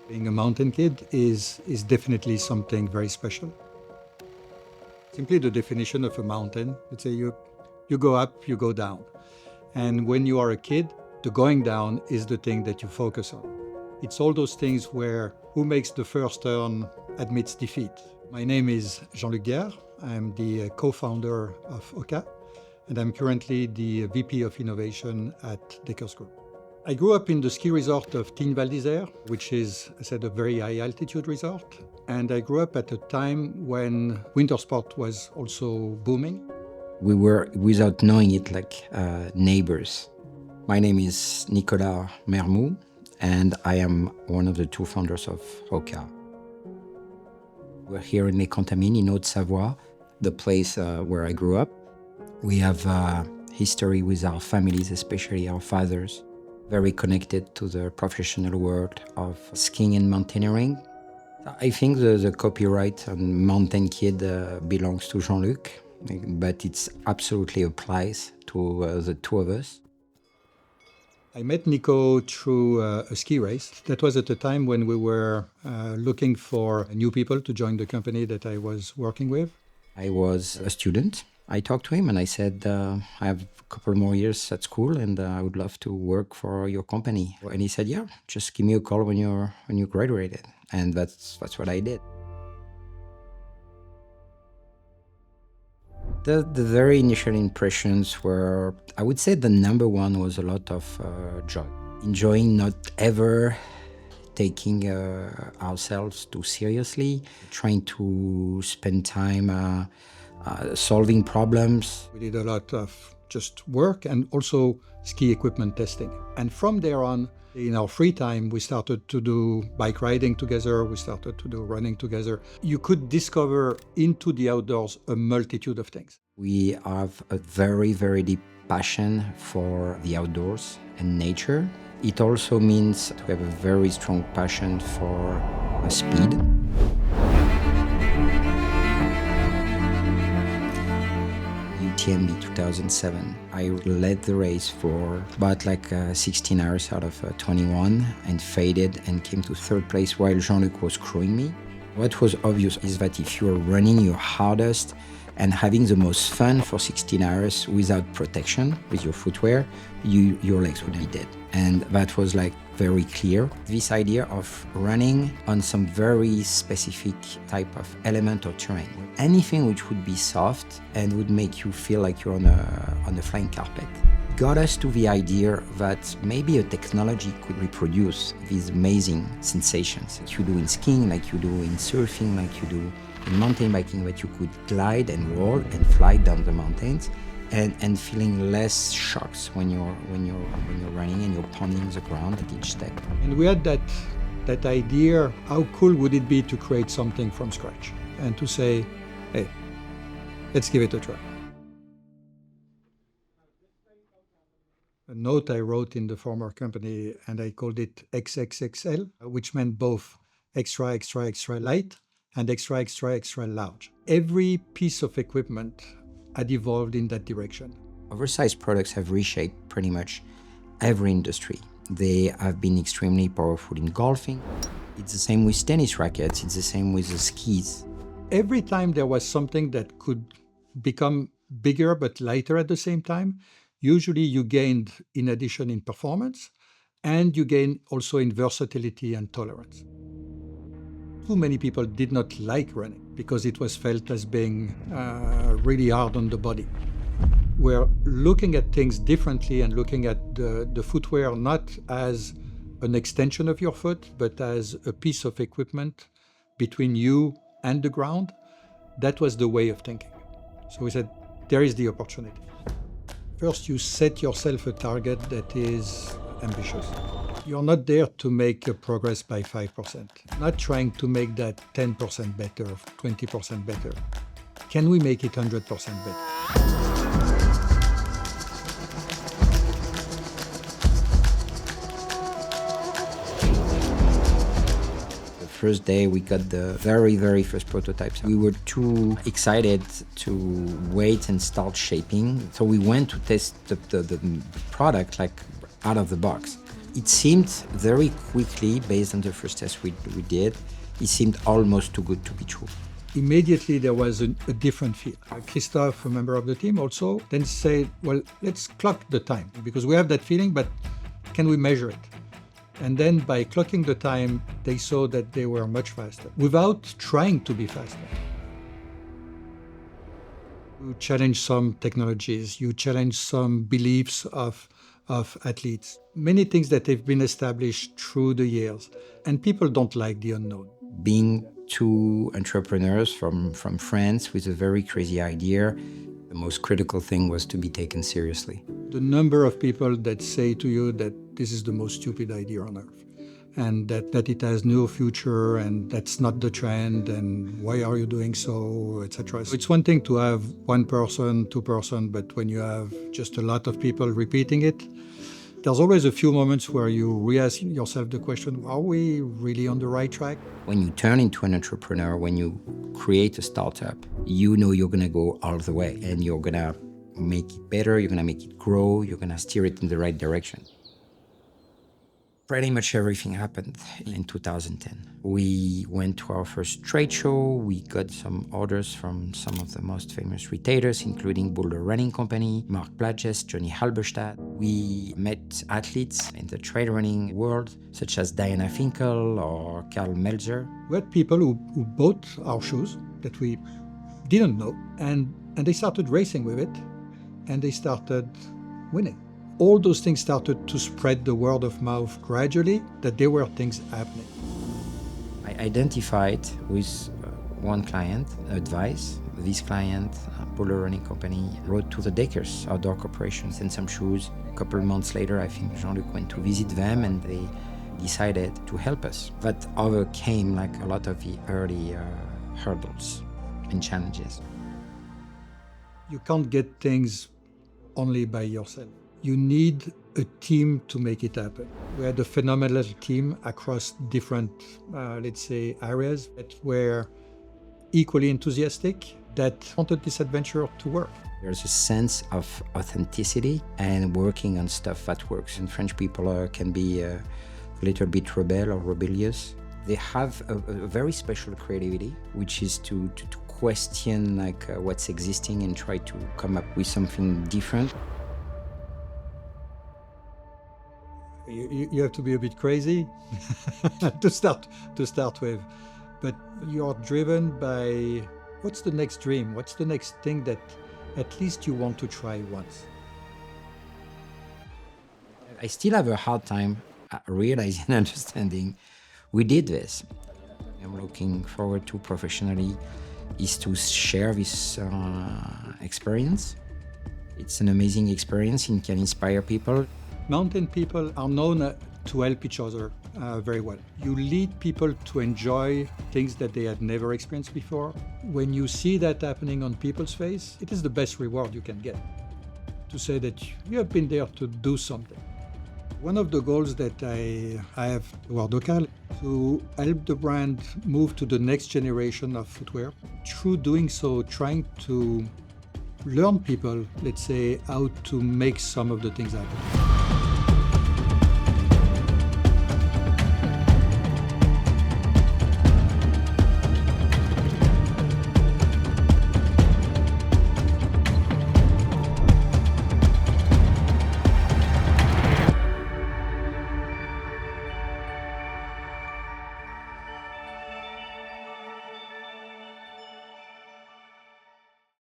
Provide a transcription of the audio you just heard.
Being a mountain kid is definitely something very special. Simply the definition of a mountain, let's say you go up, you go down. And when you are a kid, the going down is the thing that you focus on. It's all those things where who makes the first turn admits defeat. My name is Jean-Luc Guerre. I'm the co-founder of Hoka, and I'm currently the VP of Innovation at Deckers Group. I grew up in the ski resort of Tignes Val d'Isère, which is, I said, a very high altitude resort. And I grew up at a time when winter sport was also booming. We were, without knowing it, like neighbors. My name is Nicolas Mermoux, and I am one of the two founders of Hoka. We're here in Les Contamines in Haute-Savoie, the place where I grew up. We have history with our families, especially our fathers, very connected to the professional world of skiing and mountaineering. I think the copyright on Mountain Kid belongs to Jean-Luc, but it absolutely applies to the two of us. I met Nico through a ski race. That was at a time when we were looking for new people to join the company that I was working with. I was a student. I talked to him and I said, I have a couple more years at school and I would love to work for your company. And he said, yeah, just give me a call when you graduated. And that's what I did. The very initial impressions were, I would say the number one was a lot of joy. Enjoying not ever taking ourselves too seriously, trying to spend time solving problems. We did a lot of just work and also ski equipment testing. And from there on, in our free time, we started to do bike riding together, we started to do running together. You could discover into the outdoors a multitude of things. We have a very, very deep passion for the outdoors and nature. It also means we have a very strong passion for speed. UTMB 2007. I led the race for about 16 hours out of 21 and faded and came to third place while Jean-Luc was crewing me. What was obvious is that if you're running your hardest and having the most fun for 16 hours without protection with your footwear, your legs would be dead. And that was very clear. This idea of running on some very specific type of element or terrain, anything which would be soft and would make you feel like you're on a flying carpet, got us to the idea that maybe a technology could reproduce these amazing sensations like you do in skiing, like you do in surfing, like you do in mountain biking, that you could glide and roll and fly down the mountains and feeling less shocks when you're running and you're pounding the ground at each step. And we had that idea, how cool would it be to create something from scratch and to say, hey, let's give it a try. A note I wrote in the former company, and I called it XXXL, which meant both extra, extra, extra light and extra, extra, extra large. Every piece of equipment had evolved in that direction. Oversized products have reshaped pretty much every industry. They have been extremely powerful in golfing. It's the same with tennis rackets. It's the same with the skis. Every time there was something that could become bigger but lighter at the same time, usually you gained in addition in performance, and you gain also in versatility and tolerance. Too many people did not like running because it was felt as being really hard on the body. We're looking at things differently and looking at the footwear not as an extension of your foot, but as a piece of equipment between you and the ground. That was the way of thinking. So we said, there is the opportunity. First, you set yourself a target that is ambitious. You're not there to make a progress by 5%, not trying to make that 10% better, 20% better. Can we make it 100% better? The first day we got the very, very first prototypes. We were too excited to wait and start shaping. So we went to test the product out of the box. It seemed very quickly, based on the first test we did, it seemed almost too good to be true. Immediately there was a different feel. Christophe, a member of the team also, then said, well, let's clock the time because we have that feeling, but can we measure it? And then by clocking the time, they saw that they were much faster without trying to be faster. You challenge some technologies, you challenge some beliefs of athletes, many things that have been established through the years, and people don't like the unknown. Being two entrepreneurs from France with a very crazy idea, the most critical thing was to be taken seriously. The number of people that say to you that this is the most stupid idea on earth, and that it has no future, and that's not the trend, and why are you doing so, etc. So it's one thing to have one person, two person, but when you have just a lot of people repeating it, there's always a few moments where you re-ask yourself the question, are we really on the right track? When you turn into an entrepreneur, when you create a startup, you know you're gonna go all the way, and you're gonna make it better, you're gonna make it grow, you're gonna steer it in the right direction. Pretty much everything happened in 2010. We went to our first trade show. We got some orders from some of the most famous retailers, including Boulder Running Company, Mark Plages, Johnny Halberstadt. We met athletes in the trail running world, such as Diana Finkel or Karl Melzer. We had people who bought our shoes that we didn't know, and they started racing with it, and they started winning. All those things started to spread the word of mouth gradually that there were things happening. I identified with one client, advice. This client, Boulder Running Company, wrote to the Dakers, outdoor corporation, sent some shoes. A couple of months later, I think Jean-Luc went to visit them and they decided to help us. But overcame like a lot of the early hurdles and challenges. You can't get things only by yourself. You need a team to make it happen. We had a phenomenal team across different, let's say, areas that were equally enthusiastic, that wanted this adventure to work. There's a sense of authenticity and working on stuff that works. And French people can be a little bit rebel or rebellious. They have a very special creativity, which is to question like what's existing and try to come up with something different. You have to be a bit crazy to start with, but you're driven by what's the next dream, what's the next thing that at least you want to try once. I still have a hard time realizing and understanding we did this. I'm looking forward to professionally is to share this experience. It's an amazing experience and can inspire people. Mountain people are known to help each other very well. You lead people to enjoy things that they had never experienced before. When you see that happening on people's face, it is the best reward you can get. To say that you have been there to do something. One of the goals that I have toward Hoka, to help the brand move to the next generation of footwear. Through doing so, trying to learn people, let's say, how to make some of the things happen.